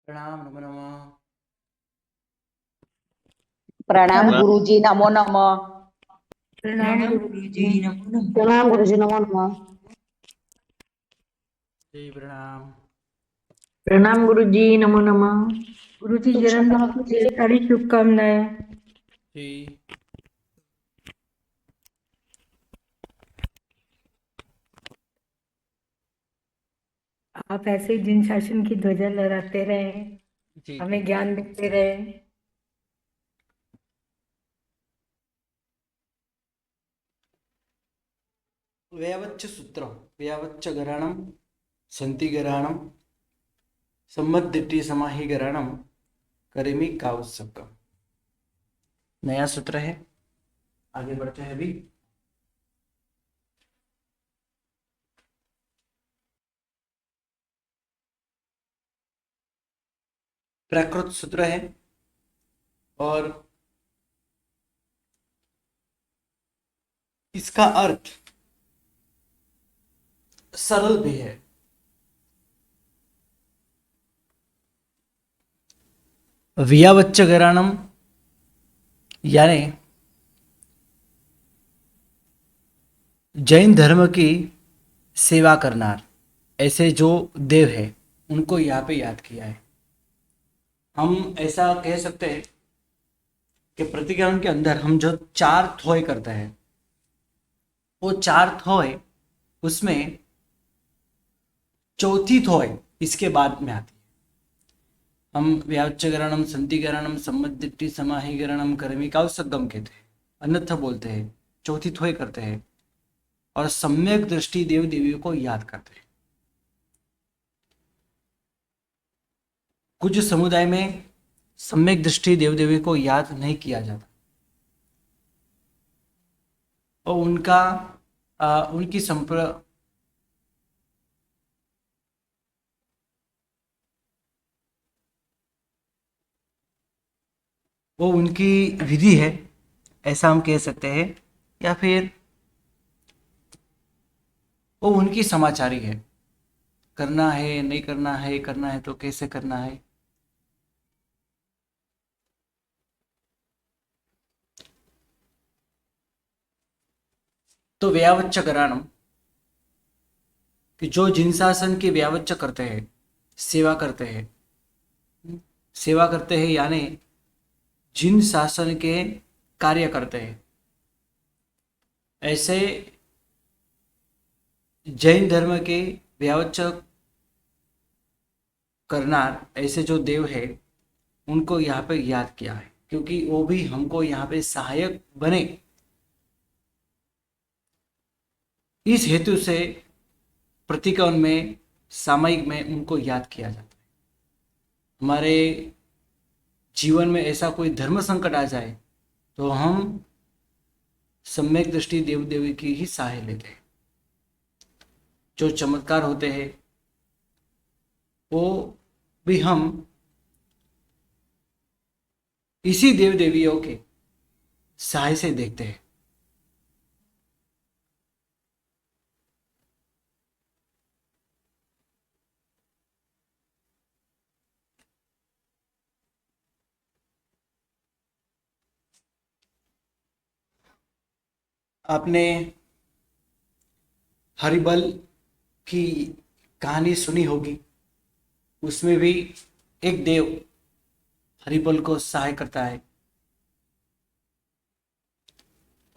प्रणाम नमो नमः। प्रणाम गुरुजी, नमो नमः। प्रणाम गुरुजी नमो नमः। प्रणाम गुरुजी, नमो नमः। जी प्रणाम। प्रणाम गुरुजी नमो नमः। गुरुजी जन्मदिन की ढेर सारी शुभकामनाएं। जी आप ऐसे ही जिन शासन की ध्वजा लहराते रहे, जी हमें ज्ञान देते रहे। व्यावच्च सूत्र व्यावच्च गराणम संति गराणम सम्मदिट्टी समाहि गराणम करेमी कावसक। नया सूत्र है, आगे बढ़ते हैं अभी। प्राकृत सूत्र है और इसका अर्थ सरल भी है। व्यावच्च गराणम यानी जैन धर्म की सेवा करनार ऐसे जो देव है उनको यहाँ पे याद किया है। हम ऐसा कह सकते हैं कि प्रतिक्रमण के अंदर हम जो 4 थोय करते हैं, वो 4 थोय उसमें चौथी थोय इसके बाद में आती है। हम व्याच्चकरणम संतिकरणम सम्मदिट्टी समाहिकरणम कर्मिकाव सगम कहते हैं, अन्यथा बोलते हैं, चौथी थोय करते हैं और सम्यक दृष्टि देव देवियों को याद करते हैं। कुछ समुदाय में सम्यक दृष्टि देव देवी को याद नहीं किया जाता और उनकी वो उनकी विधि है, ऐसा हम कह सकते हैं, या फिर वो उनकी समाचारी है। करना है नहीं करना है, करना है तो कैसे करना है। तो व्यावच्च कराणम कि जो जिनशासन की व्यावच्च करते हैं, सेवा करते हैं, सेवा करते हैं यानी जिन शासन के कार्य करते हैं, ऐसे जैन धर्म के व्यावच्च करनार ऐसे जो देव है उनको यहाँ पे याद किया है, क्योंकि वो भी हमको यहाँ पे सहायक बने, इस हेतु से प्रतीकवन में सामयिक में उनको याद किया जाता है। हमारे जीवन में ऐसा कोई धर्म संकट आ जाए तो हम सम्यक दृष्टि देव देवी की ही सहाय लेते हैं। जो चमत्कार होते हैं वो भी हम इसी देव देवियों के सहाय से देखते हैं। आपने हरिबल की कहानी सुनी होगी, उसमें भी एक देव हरिबल को सहाय करता है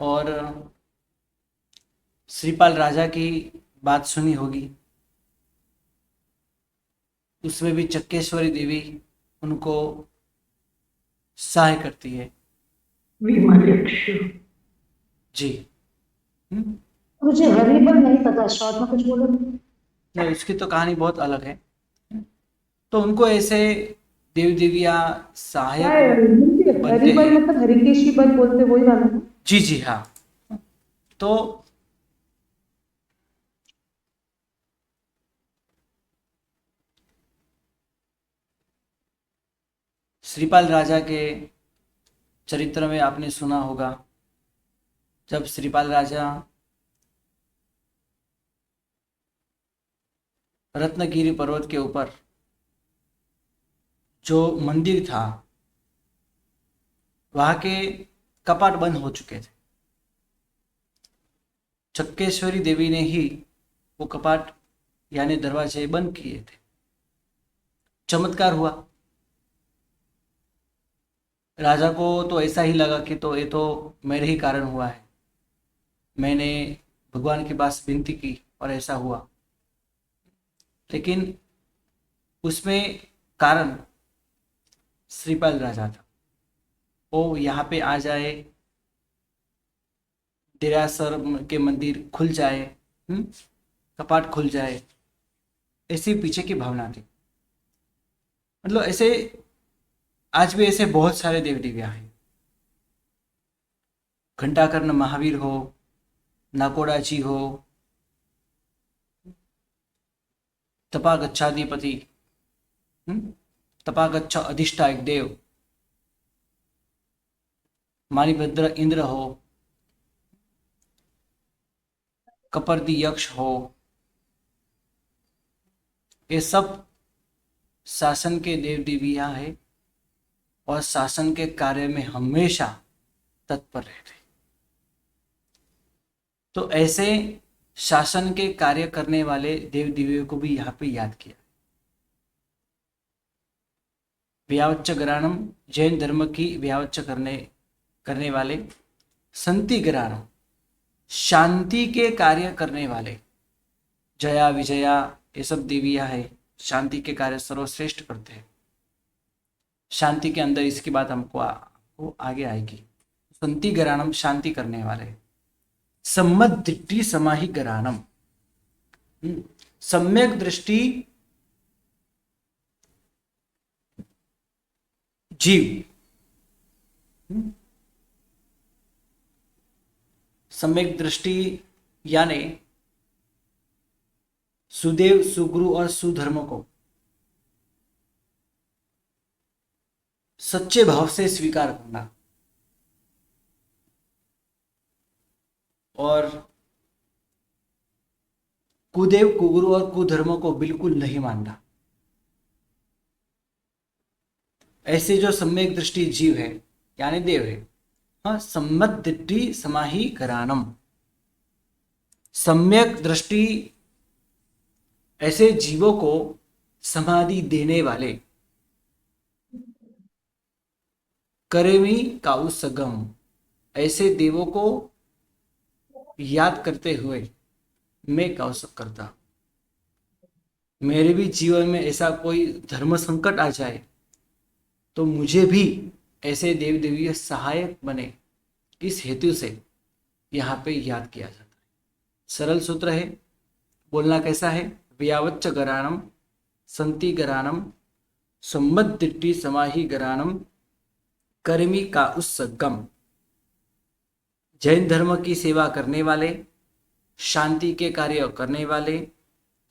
और श्रीपाल राजा की बात सुनी होगी, उसमें भी चक्केश्वरी देवी उनको सहाय करती है। विमलेक्षु। जी। मुझे हरिबल नहीं पता, शॉर्ट में कुछ बोलो। नहीं, उसकी तो कहानी बहुत अलग है। तो उनको ऐसे देवी देवियाँ सहायक बनते हरिबल हैं। मतलब हरिकेश की बल बोलते वही वाला ना? जी जी हाँ। तो श्रीपाल राजा के चरित्र में आपने सुना होगा, जब श्रीपाल राजा रत्नगिरी पर्वत के ऊपर जो मंदिर था वहाँ के कपाट बंद हो चुके थे। चक्केश्वरी देवी ने ही वो कपाट यानी दरवाजे बंद किए थे। चमत्कार हुआ। राजा को तो ऐसा ही लगा कि तो ये तो मेरे ही कारण हुआ है, मैंने भगवान के पास विनती की और ऐसा हुआ। लेकिन उसमें कारण श्रीपाल राजा था। वो यहाँ पे आ जाए, देरासर के मंदिर खुल जाए, कपाट खुल जाए, ऐसी पीछे की भावना थी। मतलब ऐसे आज भी ऐसे बहुत सारे देव देवियाँ हैं। घंटाकर्ण महावीर हो, नाकोड़ा जी हो, तपागच्छाधिपति, तपागच्छ अधिष्ठायक देव, मानिभद्र इंद्र हो, कपर्दी यक्ष हो, ये सब शासन के देव देवियाँ हैं और शासन के कार्य में हमेशा तत्पर रहते। तो ऐसे शासन के कार्य करने वाले देव देवियों को भी यहाँ पे याद किया। व्यावच्च ग्राणम, जैन धर्म की व्यावच्च करने वाले। संति ग्राणम, शांति के कार्य करने वाले। जया विजया ये सब देवियाँ है, शांति के कार्य सर्वश्रेष्ठ करते हैं। शांति के अंदर इसकी बात हमको आगे आएगी। संति ग्राणम, शांति करने वाले। सम्मत दृष्टि समाहि ग्राणम, सम्यक दृष्टि जीव, सम्यक दृष्टि यानी सुदेव, सुगुरु और सुधर्म को सच्चे भाव से स्वीकार करना और कुदेव, कुगुरु और कुधर्म को बिल्कुल नहीं मानना। ऐसे जो सम्यक दृष्टि जीव है यानी देव है, हाँ, सम्मत दृष्टि समाहि करानम, सम्यक दृष्टि ऐसे जीवों को समाधि देने वाले। करेमी काउसगम, ऐसे देवों को याद करते हुए मैं कौशक करता। मेरे भी जीवन में ऐसा कोई धर्म संकट आ जाए तो मुझे भी ऐसे देव देवी सहायक बने, इस हेतु से यहाँ पे याद किया जाता है। सरल सूत्र है, बोलना कैसा है? व्यावच्च गराणम, संति गराणम, सम्मत दिट्टी समाहि गराणम, कर्मी का उस्सगम। जैन धर्म की सेवा करने वाले, शांति के कार्य करने वाले,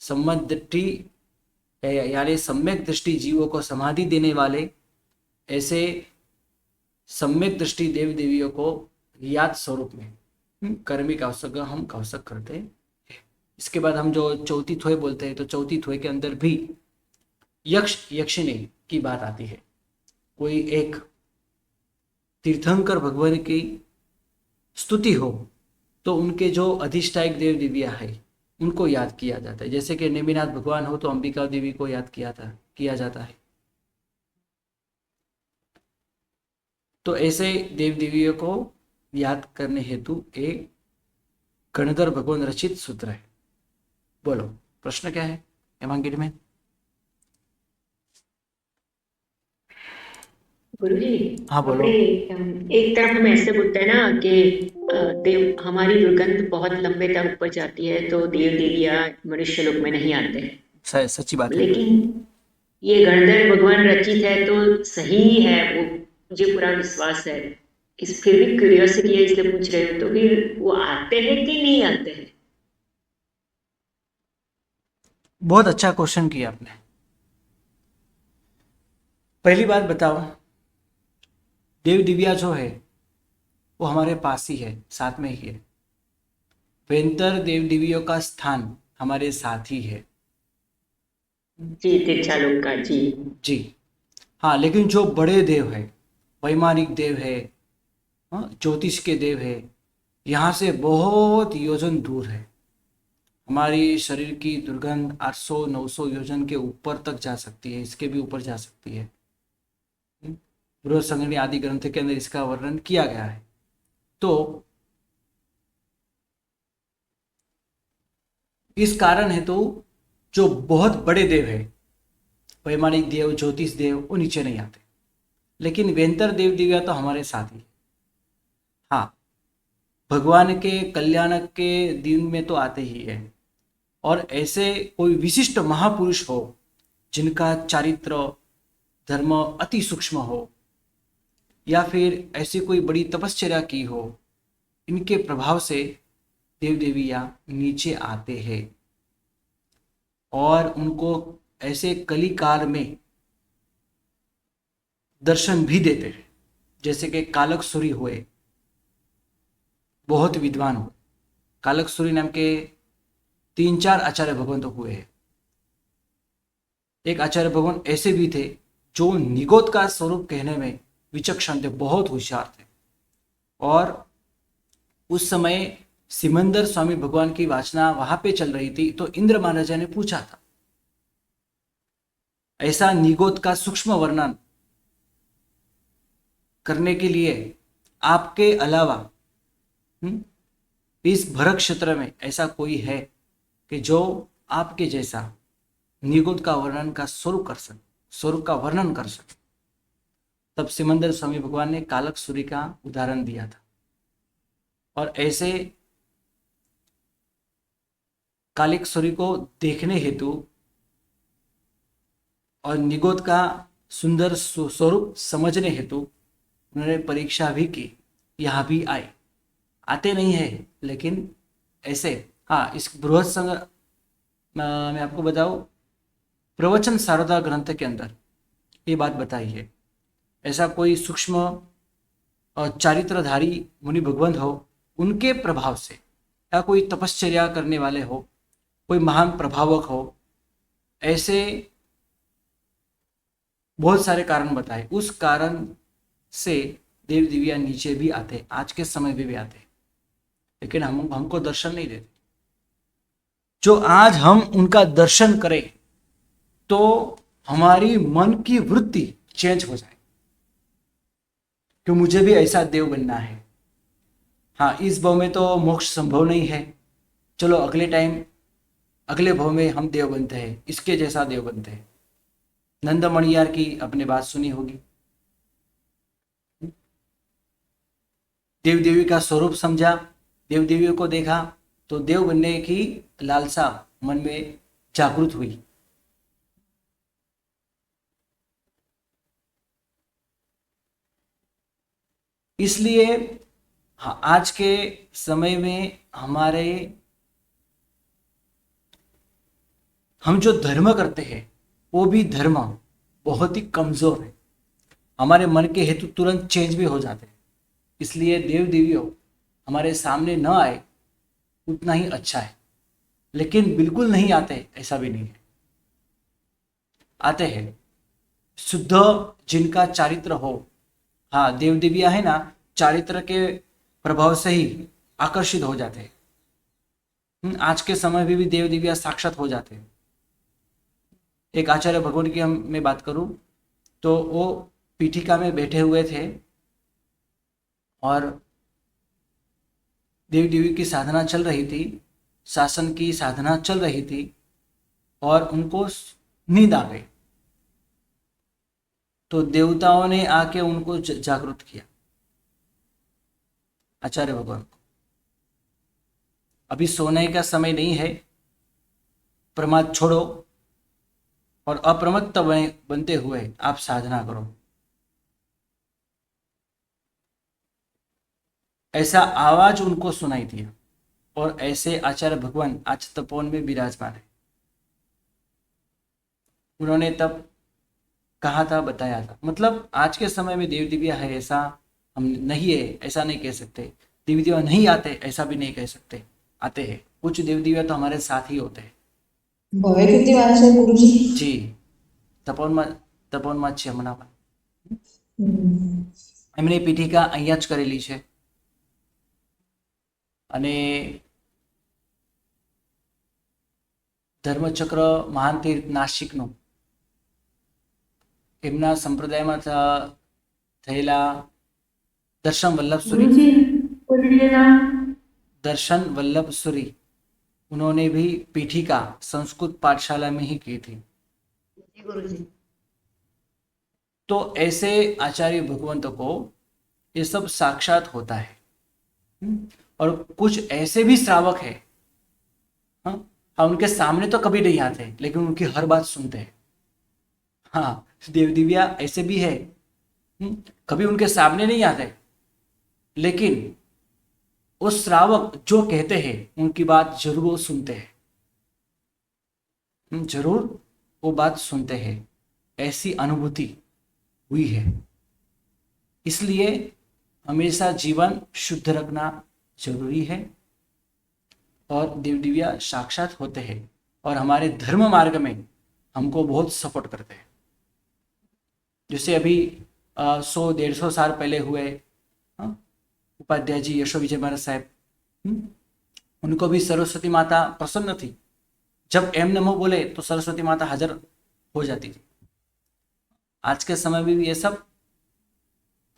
सम्मत दृष्टि यानी सम्यक दृष्टि जीवों को समाधि देने वाले, ऐसे सम्यक दृष्टि देव देवियों को याद स्वरूप में कर्मी कौशक हम कौशक करते हैं। इसके बाद हम जो चौथी थोय बोलते हैं, तो चौथी थोय के अंदर भी यक्ष यक्षिणी की बात आती है। कोई एक तीर्थंकर भगवान की स्तुति हो तो उनके जो अधिष्ठायक देव देवियाँ है उनको याद किया जाता है। जैसे कि नेमिनाथ भगवान हो तो अंबिका देवी को याद किया जाता है। तो ऐसे देव देवियों को याद करने हेतु एक गणधर भगवान रचित सूत्र है। बोलो प्रश्न क्या है हेमांगिनी में? गुरुजी, हाँ बोलो। एक तरफ हम ऐसे बोलते हैं ना कि देव हमारी दुर्गंध बहुत लंबे तक ऊपर जाती है तो देव देवियां मनुष्य लोक में नहीं आते हैं। सच्ची बात है। लेकिन ये गणधर भगवान रचित है तो सही है, वो मुझे पूरा विश्वास है। इस फिर भी क्यूरियोसिटी है इसलिए पूछ रहे हो, तो फिर वो आते हैं कि नहीं आते हैं? बहुत अच्छा क्वेश्चन किया आपने। पहली बात बताओ, देव दिव्या जो है वो हमारे पास ही है, साथ में ही है। वेंतर देव दिव्यों का स्थान हमारे साथ ही है जी, तिरछालोक का जी। जी। हाँ, लेकिन जो बड़े देव है, वैमानिक देव है, हाँ, ज्योतिष के देव है, यहाँ से बहुत योजन दूर है। हमारी शरीर की दुर्गंध 800-900 योजन के ऊपर तक जा सकती है, इसके भी ऊपर जा सकती है। बृहद संहिता आदि ग्रंथ के अंदर इसका वर्णन किया गया है। तो इस कारण है तो जो बहुत बड़े देव है, वैमानिक देव, ज्योतिष देव, वो नीचे नहीं आते, लेकिन वेंतर देव दिव्या तो हमारे साथ ही। हाँ, भगवान के कल्याण के दिन में तो आते ही है। और ऐसे कोई विशिष्ट महापुरुष हो जिनका चारित्र धर्म अति सूक्ष्म हो, या फिर ऐसी कोई बड़ी तपश्चर्या की हो, इनके प्रभाव से देव देवियाँ नीचे आते हैं और उनको ऐसे कली काल में दर्शन भी देते हैं। जैसे कि कालक सूरी हुए, बहुत विद्वान हुए। कालक सूरी नाम के 3-4 आचार्य भगवान तो हुए हैं। एक आचार्य भगवान ऐसे भी थे जो निगोद का स्वरूप कहने में विचक्षण थे, बहुत होशियार थे। और उस समय सिमंदर स्वामी भगवान की वासना वहां पे चल रही थी, तो इंद्र महाराजा ने पूछा था, ऐसा निगोद का सूक्ष्म वर्णन करने के लिए आपके अलावा इस भरत क्षेत्र में ऐसा कोई है कि जो आपके जैसा निगोद का वर्णन का स्वरूप का वर्णन कर सके। तब सिमंदर स्वामी भगवान ने कालक सूरी का उदाहरण दिया था। और ऐसे कालिक सूरी को देखने हेतु और निगोद का सुंदर स्वरूप समझने हेतु उन्होंने परीक्षा भी की, यहाँ भी आते नहीं है, लेकिन ऐसे। हाँ, इस बृहद संघ मैं आपको बताऊं, प्रवचन शारदा ग्रंथ के अंदर ये बात बताई है। ऐसा कोई सूक्ष्म और चारित्रधारी मुनि भगवंत हो, उनके प्रभाव से, या कोई तपश्चर्या करने वाले हो, कोई महान प्रभावक हो, ऐसे बहुत सारे कारण बताए। उस कारण से देव दिव्या नीचे भी आते, आज के समय में भी आते, लेकिन हमको दर्शन नहीं देते। जो आज हम उनका दर्शन करें तो हमारी मन की वृत्ति चेंज हो जाए कि मुझे भी ऐसा देव बनना है। हाँ, इस भव में तो मोक्ष संभव नहीं है, चलो अगले भव में हम देव बनते हैं, इसके जैसा देव बनते हैं। नंद मणियार की अपने बात सुनी होगी। देव देवी का स्वरूप समझा, देव देवियों को देखा, तो देव बनने की लालसा मन में जागृत हुई। इसलिए हाँ, आज के समय में हम जो धर्म करते हैं वो भी धर्म बहुत ही कमजोर है। हमारे मन के हेतु तुरंत चेंज भी हो जाते हैं। इसलिए देव देवियों हमारे सामने न आए उतना ही अच्छा है, लेकिन बिल्कुल नहीं आते ऐसा भी नहीं है। आते हैं शुद्ध जिनका चारित्र हो। हाँ, देव देविया है ना, चारित्र के प्रभाव से ही आकर्षित हो जाते हैं। आज के समय में भी देव देविया साक्षात हो जाते हैं। एक आचार्य भगवान की मैं बात करूं तो वो पीठिका में बैठे हुए थे और देव देवी की साधना चल रही थी, शासन की साधना चल रही थी, और उनको नींद आ गई। तो देवताओं ने आके उनको जागृत किया, आचार्य भगवान को। अभी सोने का समय नहीं है, प्रमाद छोड़ो और अप्रमत्त बनते हुए आप साधना करो। ऐसा आवाज उनको सुनाई दिया, और ऐसे आचार्य भगवान आज तपोवन में विराजमान है। उन्होंने तब कहा था, बताया था। मतलब आज के समय में देव दिव्या है ऐसा हम नहीं है, ऐसा नहीं कह सकते। देव दिव्या नहीं आते ऐसा भी नहीं कह सकते, आते हैं। कुछ देव दिव्या तो हमारे साथ ही होते हैं। भव्य किती वारस है गुरुजी? जी, तपोवन में તપોવનમાં જ છે હમણાં પણ. હમ. એમની પીઠિકા અહીંયા જ કરેલી છે અને ધર્મચક્ર મહાન તીર્થ નાસિકનું એમના સંપ્રદાયમાં થયેલા दर्शन वल्लभ सूरी, गुरुजी बोलिए नाम। दर्शन वल्लभ सूरी, उन्होंने भी पीठिका संस्कृत पाठशाला में ही की थी. जी गुरुजी। तो ऐसे आचार्य भगवंत को ये सब साक्षात होता है. और कुछ ऐसे भी श्रावक है, हाँ, उनके सामने तो कभी नहीं आते लेकिन उनकी हर बात सुनते हैं. हाँ, देव दिव्या ऐसे भी है, कभी उनके सामने नहीं आते लेकिन वो श्रावक जो कहते हैं उनकी बात जरूर वो सुनते हैं, जरूर वो बात सुनते हैं. ऐसी अनुभूति हुई है. इसलिए हमेशा जीवन शुद्ध रखना जरूरी है और देव दिव्या साक्षात होते हैं और हमारे धर्म मार्ग में हमको बहुत सपोर्ट करते हैं. जैसे अभी 100-150 साल पहले हुए उपाध्याय जी यशो विजय महाराज साहब, उनको भी सरस्वती माता प्रसन्न थी. जब एम नमो बोले तो सरस्वती माता हाजिर हो जाती थी. आज के समय में भी ये सब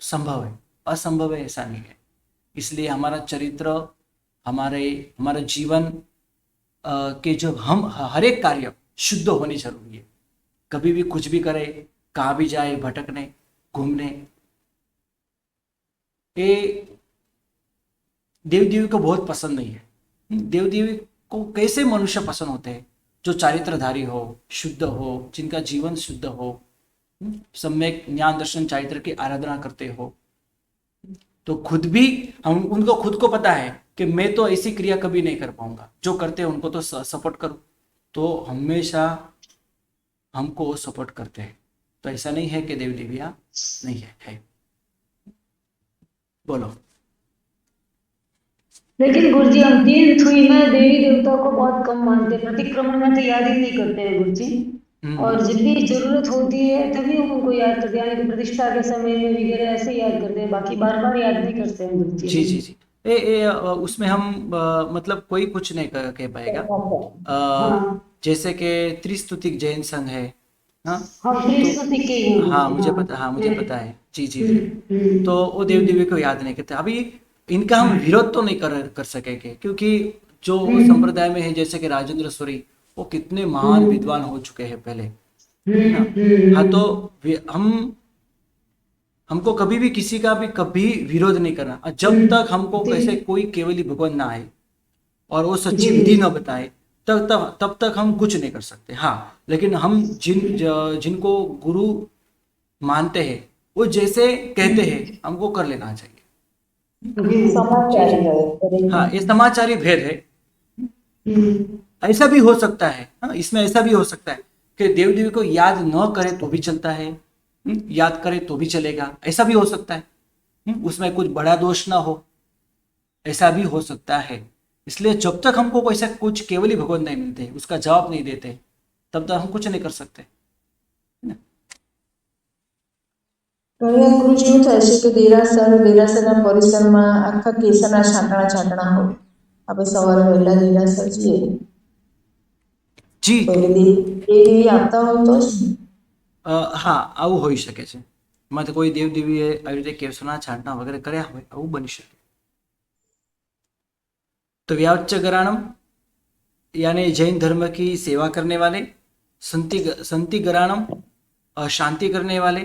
संभव है, असंभव है ऐसा नहीं है. इसलिए हमारा चरित्र, हमारा जीवन के जो हम हर एक कार्य शुद्ध होनी जरूरी है. कभी भी कुछ भी करे, कहाँ भी जाए, भटकने घूमने, ये देव देवी को बहुत पसंद नहीं है. देव देवी को कैसे मनुष्य पसंद होते हैं? जो चारित्रधारी हो, शुद्ध हो, जिनका जीवन शुद्ध हो, सम्यक ज्ञान दर्शन चारित्र की आराधना करते हो. तो खुद भी हम उनको खुद को पता है कि मैं तो ऐसी क्रिया कभी नहीं कर पाऊंगा, जो करते हैं उनको तो सपोर्ट करूं. तो हमेशा हमको सपोर्ट करते हैं. तो ऐसा नहीं है कि देव देविया नहीं है. बोलो. लेकिन गुरुजी हम तीर्थ हुई में देवी देवताओं को बहुत कम मानते हैं, प्रतिक्रमण में तो याद ही नहीं करते हैं गुरुजी. और जब भी जरूरत होती है तभी हम उनको याद करते हैं, यानी कि प्रतिष्ठा के समय में वगैरह ऐसे याद करते हैं, बाकी बार बार याद नहीं करते हैं गुरुजी. जी जी जी. उसमें हम मतलब कोई कुछ नहीं कह पाएगा. जैसे कि त्रिस्तुतिक जैन संघ है, हाँ, हम त्रिस्तुति के ही हैं. हाँ मुझे पता है. जी जी जी. तो वो देव देवी को याद नहीं करते. अभी इनका हम विरोध तो नहीं कर सकेंगे क्योंकि जो संप्रदाय में है, जैसे कि राजेंद्र सूरी, वो कितने महान विद्वान हो चुके हैं पहले. हाँ, तो हमको कभी भी किसी का भी कभी विरोध नहीं करना. जब तक हमको कैसे कोई केवली भगवान ना आए और वो सच्ची विधि न बताए तब तक हम कुछ नहीं कर सकते. हाँ, लेकिन हम जिनको गुरु मानते हैं वो जैसे कहते हैं हमको कर लेना चाहिए. हाँ, ये समाचारी भेद है. ऐसा भी हो सकता है, हाँ, इसमें ऐसा भी हो सकता है कि देव देवी को याद न करे तो भी चलता है, याद करे तो भी चलेगा. ऐसा भी हो सकता है. उसमें कुछ बड़ा दोष ना हो, ऐसा भी हो सकता है. इसलिए जब तक हमको ऐसा कुछ केवली भगवान नहीं मिलते, उसका जवाब नहीं देते, तब तक हम कुछ नहीं कर सकते. ગુરુજી એવું થાય છે કે દેરાસરના પરિસરમાં આખા કેસરના છાંટણા હોય. આપણે સવારે વહેલા દેરાસર જઈએ जी. તો એ દેવી આપતા હોય તો જ. હા, આવું હોઈ શકે છે. એમાં તો કોઈ દેવ દેવીએ આવી રીતે કેસરના છાંટણા વગેરે કર્યા હોય, આવું બની શકે. तो व्याच्चगराणम यानी जैन धर्म की सेवा करने वाले, संति गराणम शांति करने वाले,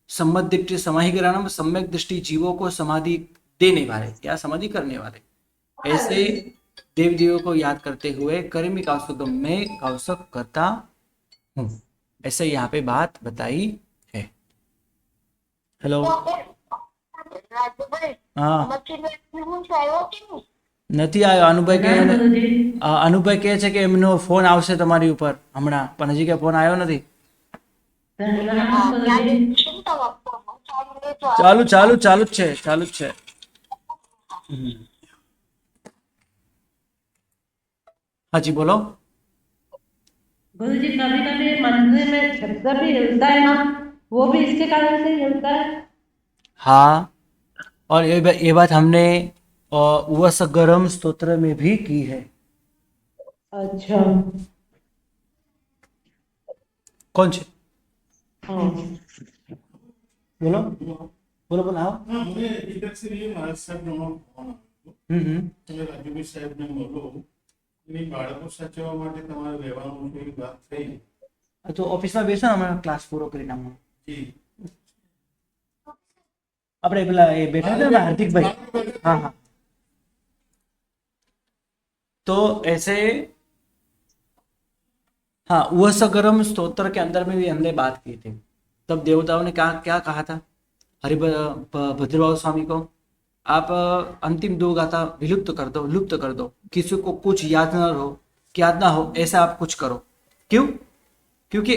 सम्मत दृष्टि समाहि गराणम सम्यक दृष्टि जीवों को समाधि देने वाले या समाधि करने वाले. ऐसे देव देवों को याद करते हुए कर्मी कौशक में कौशक करता हूँ. ऐसे यहाँ पे बात बताई है. हेलो. हाँ, નથી આવ્યો. અનુભાઈ કહે છે કે એમનો ફોન આવશે તમારી ઉપર હમણાં, પણ હજી કે ફોન આવ્યો નથી. ચાલુ જ છે. હાજી બોલો. गुरुजी कभी कभी मंदिर में छत्तर भी हिलता है ना, वो भी इसके कारण से ही होता है। हाँ, और ये बात हमने उवसगरम स्तोत्र में भी की है। अच्छा। कौन से? हाँ। बोलो बोलो बोलो, हाँ। મને દીકરી મારા સાહેબનો ફોન આવ્યો તમે રાજુભાઈ સાહેબને મળો એની બાળકો સાચવવા માટે તમારે રહેવાનું છે એવી વાત થઈ તો ઓફિસમાં બેસો ને, અમારો ક્લાસ પૂરો કરીને આવો. જી આપણે પેલા એ બેઠા હતા ને હાર્दिकભાई, हाँ हाँ, तो ऐसे हाँ, उवसगरम स्तोत्र के अंदर में भी हमने बात की थी. तब देवताओं ने क्या कहा था भद्रबाहु स्वामी को, आप अंतिम दो गाथा विलुप्त कर दो, लुप्त कर दो, किसी को कुछ याद ना हो ऐसा आप कुछ करो. क्यों? क्योंकि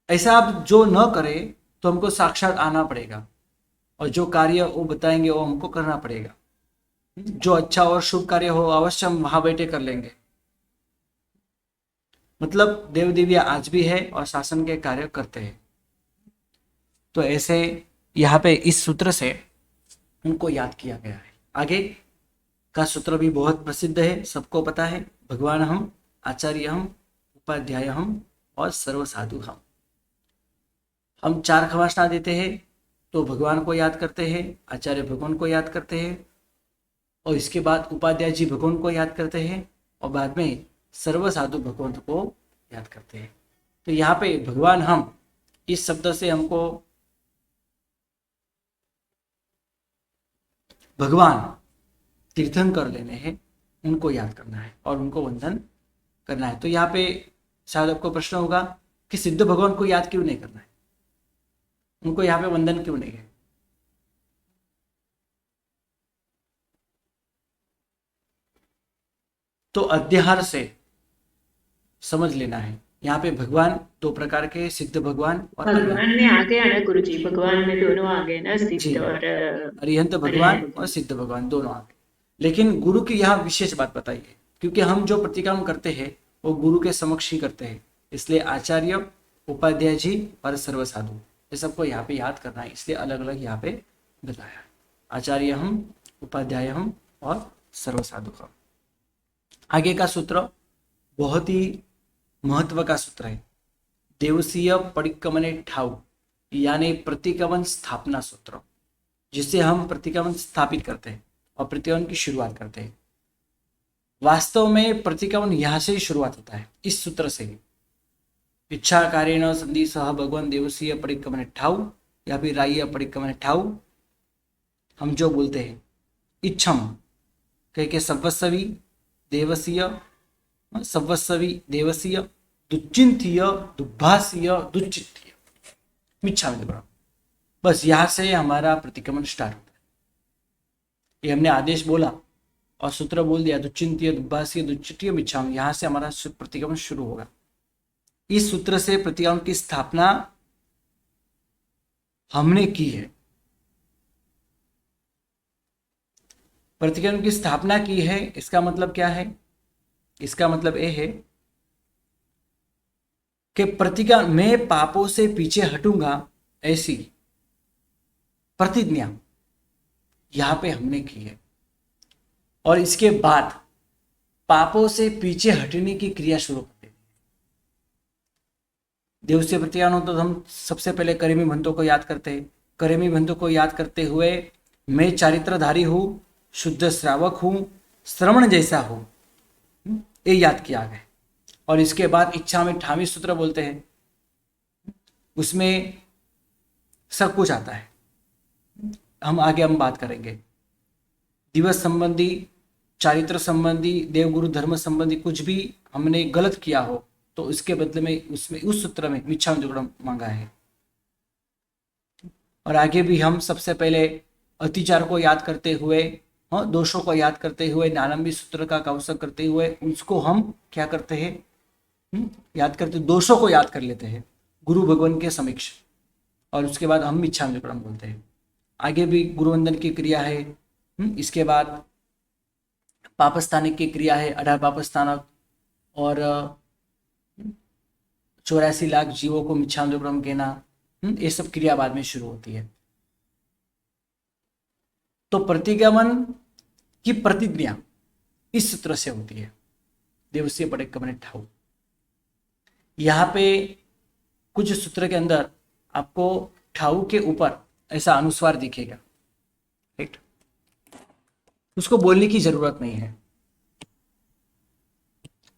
ऐसा आप जो न करें तो हमको साक्षात आना पड़ेगा, और जो कार्य वो बताएंगे वो हमको करना पड़ेगा. जो अच्छा और शुभ कार्य हो अवश्य हम वहां बैठे कर लेंगे. मतलब देव देविया आज भी है और शासन के कार्य करते हैं. तो ऐसे यहाँ पे इस सूत्र से उनको याद किया गया है. आगे का सूत्र भी बहुत प्रसिद्ध है, सबको पता है. भगवान हम, आचार्य हम, उपाध्याय हम और सर्व साधु हम. हम चार खवासना देते हैं तो भगवान को याद करते हैं, आचार्य भगवान को याद करते हैं, और इसके बाद उपाध्याय जी भगवान को याद करते हैं, और बाद में सर्व साधु भगवान को याद करते हैं. तो यहाँ पे भगवान हम इस शब्द से हमको भगवान तीर्थंकर लेने हैं, उनको याद करना है और उनको वंदन करना है. तो यहाँ पे शायद आपको प्रश्न होगा कि सिद्ध भगवान को याद क्यों नहीं करना है, उनको यहाँ पे वंदन क्यों नहीं है? तो अध्याहार से समझ लेना है. यहाँ पे भगवान दो प्रकार के, सिद्ध भगवान और भगवान में आ गया ना गुरुजी, भगवान में दोनों आ गए ना, जी, सिद्ध और अरिहंत भगवान और सिद्ध भगवान दोनों आ गए. लेकिन गुरु की यहाँ विशेष बात बताई है, क्योंकि हम जो प्रतिक्रमण करते हैं वो गुरु के समक्ष ही करते हैं. इसलिए आचार्य, उपाध्याय जी और सर्व साधु, ये सबको यहाँ पे याद करना है. इसलिए अलग अलग यहाँ पे बताया, आचार्य हम, उपाध्याय हम और सर्व साधु हम. आगे का सूत्र बहुत ही महत्व का सूत्र है, देवसीय परिक्रमणे ठाउ, यानी प्रतिक्रमण स्थापना सूत्र, जिससे हम प्रतिक्रमण स्थापित करते हैं और प्रतिक्रमण की शुरुआत करते हैं. वास्तव में प्रतिक्रमण यहाँ से ही शुरुआत होता है, इस सूत्र से ही. इच्छा कार्येण संधि सह भगवान देवसीय परिक्रमणे ठाउ या फिर राय परिक्रमणे ठाउ, हम जो बोलते हैं इच्छम कह के संवत्सवी देवसीय, संवत्सवी देवसीय, दुच्चिंतीय, दुभासीय, दुच्चिंतीय, मिच्छामि दुक्कडम, बस यहाँ से हमारा प्रतिक्रमण स्टार्ट होता है. ये हमने आदेश बोला और सूत्र बोल दिया, दुच्चिंतीय, दुभासीय, दुच्चिंतीय, मिच्छामि, यहाँ से हमारा प्रतिक्रमण शुरू होगा. इस सूत्र से प्रतिक्रमण की स्थापना हमने की है. प्रतिक्रमण की स्थापना की है, इसका मतलब क्या है? इसका मतलब यह है कि प्रतिज्ञा, मैं पापों से पीछे हटूंगा, ऐसी प्रतिज्ञा यहां पे हमने की है. और इसके बाद पापों से पीछे हटने की क्रिया शुरू करते हैं. देव से प्रतिज्ञा तो हम सबसे पहले करेमी भंतों को याद करते हैं. करेमी भंतों को याद करते हुए मैं चारित्रधारी हूं, शुद्ध श्रावक हूं, श्रवण जैसा हूं, ये याद किया गया. और इसके बाद इच्छा में ठावी सूत्र बोलते हैं, उसमें सब कुछ आता है. हम आगे बात करेंगे. दिवस संबंधी, चारित्र संबंधी, देवगुरु धर्म संबंधी कुछ भी हमने गलत किया हो तो इसके बदले में उसमें उस सूत्र में मिच्छामि दुक्कडम मांगा है. और आगे भी हम सबसे पहले अतिचार को याद करते हुए, दोषों को याद करते हुए, नालंबी सूत्र का कौशल करते हुए उसको हम क्या करते हैं, याद करते, दोषों को याद कर लेते हैं गुरु भगवान के समक्ष. और उसके बाद हम मिच्छामि दुक्कडम बोलते हैं. आगे भी गुरुवंदन की क्रिया है. इसके बाद पापस्थानक की क्रिया है, 18 पापस्थानक और 84 लाख जीवों को मिच्छामि दुक्कडम कहना. ये सब क्रिया बाद में शुरू होती है। तो प्रतिगमन की प्रतिज्ञा इस सूत्र से होती है, देवसीय पटिक्कमने ठाऊ। यहाँ पे कुछ सूत्र के अंदर आपको ठाऊ के ऊपर ऐसा अनुस्वार दिखेगा, राइट, उसको बोलने की जरूरत नहीं है।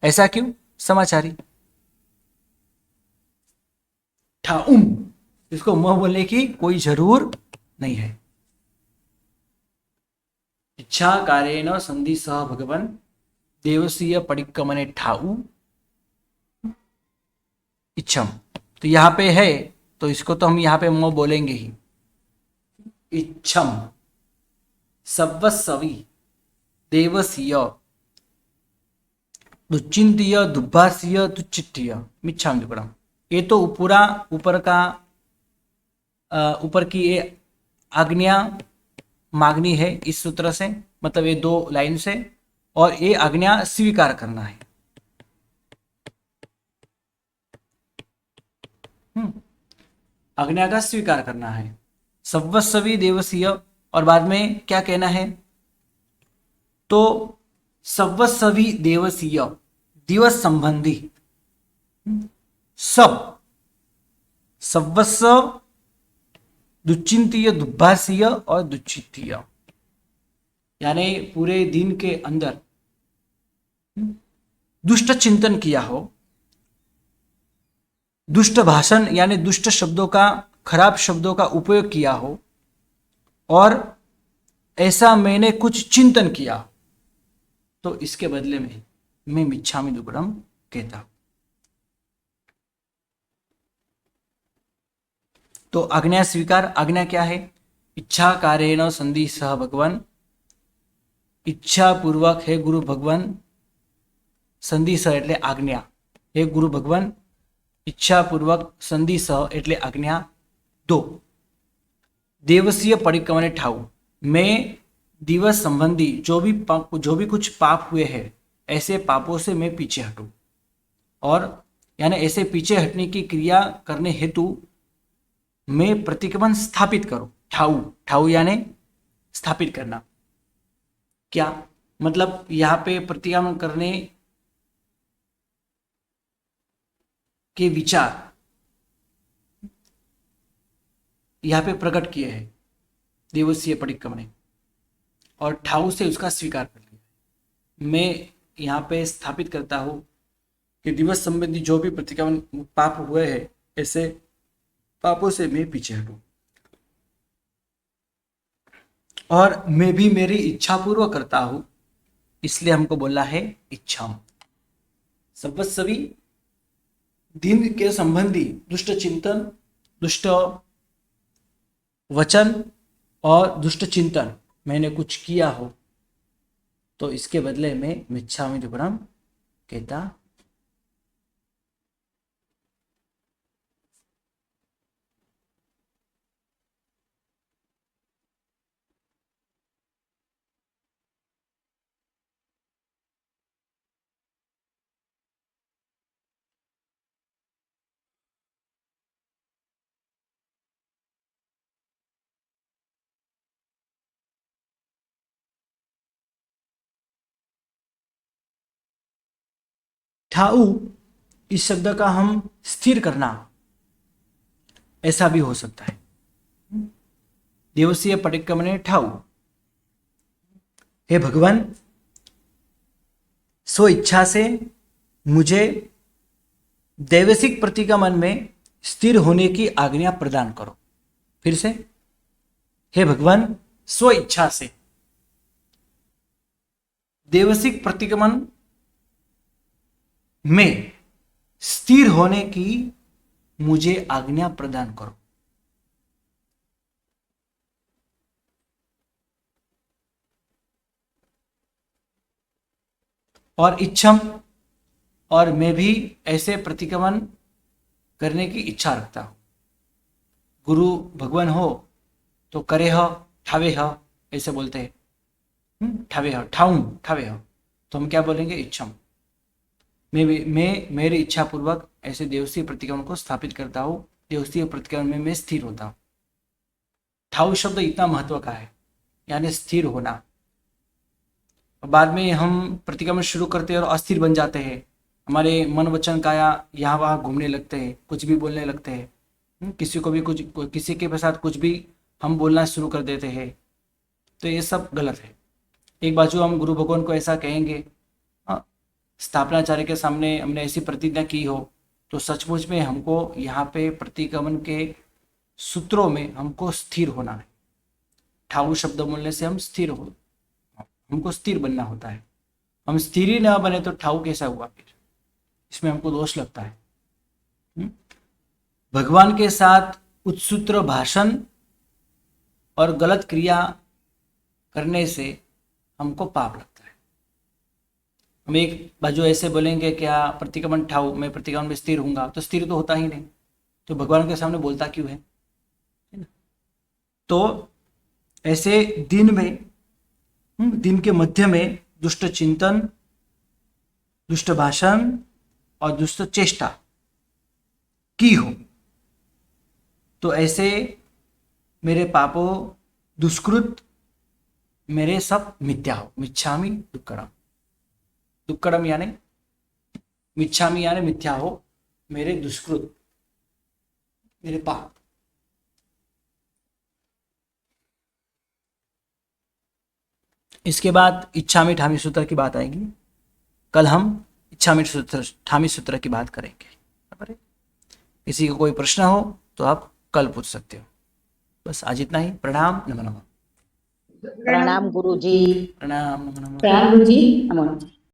ऐसा क्यों? समाचारी ठाउम, इसको म बोलने की कोई जरूर नहीं है। इच्छा कार्येण संधि सह भगवन देवसीय पटिक्कमने ठाऊ इच्छम। तो यहां पे है तो इसको तो हम यहां पे म बोलेंगे ही। इच्छम सव्वस्सवी देवसीय दुच्चिंतीय दुब्भासीय दुच्चिट्टीय मिच्छाम दुक्कड़म। ये तो पूरा ऊपर का ऊपर की ये आज्ञा मांगनी है इस सूत्र से, मतलब ये 2 लाइन से, और ये आज्ञा स्वीकार करना है। आज्ञा का स्वीकार करना है। सव्वस्सवी देवसीय, और बाद में क्या कहना है? तो सव्वस्सवी देवसीय दिवस संबंधी सब, सव्वस्स दुच्चिंतीय दुब्भासीय और दुच्चित्तीय, यानी पूरे दिन के अंदर दुष्ट चिंतन किया हो, दुष्ट भाषण यानी दुष्ट शब्दों का, खराब शब्दों का उपयोग किया हो, और ऐसा मैंने कुछ चिंतन किया, तो इसके बदले में मैं मिच्छामि दुक्कडम कहता हूं। तो आज्ञा स्वीकार, आज्ञा क्या है? इच्छा कार्येण संधि सह भगवान, इच्छा पूर्वक हे गुरु भगवान, संधि सह એટલે આજ્ઞા, हे गुरु भगवान, इच्छा पूर्वक संधि सह એટલે આજ્ઞા 2, देवसीय पटिक्कमने ठाऊ, मैं दिवस संबंधी जो भी कुछ पाप हुए हैं ऐसे पापों से मैं पीछे हटूं, और यानी ऐसे पीछे हटने की क्रिया करने हेतु मैं प्रतिगमन स्थापित करूं। ठाऊ, ठाऊ यानी स्थापित करना। क्या मतलब? यहाँ पे प्रतिगमन करने के विचार यहाँ पे प्रकट किए हैं देवसीय पटिक्कमने, और ठाऊ से उसका स्वीकार कर लिया। मैं यहाँ पे स्थापित करता हूँ कि दिवस संबंधी जो भी प्रतिगमन पाप हुए हैं ऐसे पापों से मैं पीछे हटूं, और मैं भी मेरी इच्छा पूर्वक करता हूं, इसलिए हमको बोला है इच्छाम। सव्वस्सवी दिन के संबंधी दुष्ट चिंतन, दुष्ट वचन और दुष्ट चिंतन मैंने कुछ किया हो, तो इसके बदले में मिच्छामि दुक्कडम कहता। ठाऊ इस शब्द का हम स्थिर करना ऐसा भी हो सकता है। देवसीय पटिक्कमने ठाऊ, हे भगवान, स्व इच्छा से मुझे दैवसिक प्रतिगमन में स्थिर होने की आज्ञा प्रदान करो। फिर से, हे भगवान, स्व इच्छा से देवसिक प्रतिगमन में स्थिर होने की मुझे आज्ञा प्रदान करो। और इच्छम, और मैं भी ऐसे प्रतिगमन करने की इच्छा रखता हूं। गुरु भगवान हो तो करे हो, ठावे हो, ऐसे बोलते हैं। ठावे हो, ठाऊं, ठावे हो, तो हम क्या बोलेंगे? इच्छम। मैं मेरी इच्छा पूर्वक ऐसे देवसीय प्रतिगमन को स्थापित करता हूं, देवस्ती प्रतिक्रमण में मैं स्थिर होता हूँ। ठाऊ शब्द इतना महत्व का है, यानी स्थिर होना। बाद में हम प्रतिक्रमण शुरू करते हैं और अस्थिर बन जाते हैं, हमारे मन वचन काया यहाँ वहाँ घूमने लगते हैं, कुछ भी बोलने लगते हैं, किसी को भी किसी के साथ कुछ भी हम बोलना शुरू कर देते हैं। तो ये सब गलत है। एक बाजू हम गुरु भगवान को ऐसा कहेंगे, स्थापनाचार्य के सामने हमने ऐसी प्रतिज्ञा की हो, तो सचमुच में हमको यहाँ पे प्रतिक्रमण के सूत्रों में हमको स्थिर होना है। ठाऊ शब्द बोलने से हम स्थिर हो, हमको स्थिर बनना होता है। हम स्थिर ही ना बने तो ठाऊ कैसा हुआ फिर, इसमें हमको दोष लगता है। भगवान के साथ उत्सूत्र भाषण और गलत क्रिया करने से हमको पाप लगता है। हम एक बाजू ऐसे बोलेंगे क्या प्रतिक्रमण ठाऊ, मैं प्रतिक्रमण में स्थिर हूँगा, तो स्थिर तो होता ही नहीं, तो भगवान के सामने बोलता क्यों है ना? तो ऐसे दिन के मध्य में दुष्ट चिंतन, दुष्ट भाषण और दुष्ट चेष्टा की हो, तो ऐसे मेरे पापों दुष्कृत मेरे सब मिथ्या हो। मिच्छामि दुक्कड़म, दुक्कड़म यानी मिच्छामि यानी मिथ्या हो, मेरे दुष्कृत, मेरे पाप। इसके बाद इच्छामि ठामी सूत्र की बात आएगी। कल हम इच्छामि सूत्र ठामी सूत्र की बात करेंगे। बराबर है? किसी को कोई प्रश्न हो तो आप कल पूछ सकते हो। बस आज इतना ही। प्रणाम, नमो नमः। प्रणाम गुरुजी। प्रणाम, नमो नमः। प्रणाम गुरुजी। नमो नमः।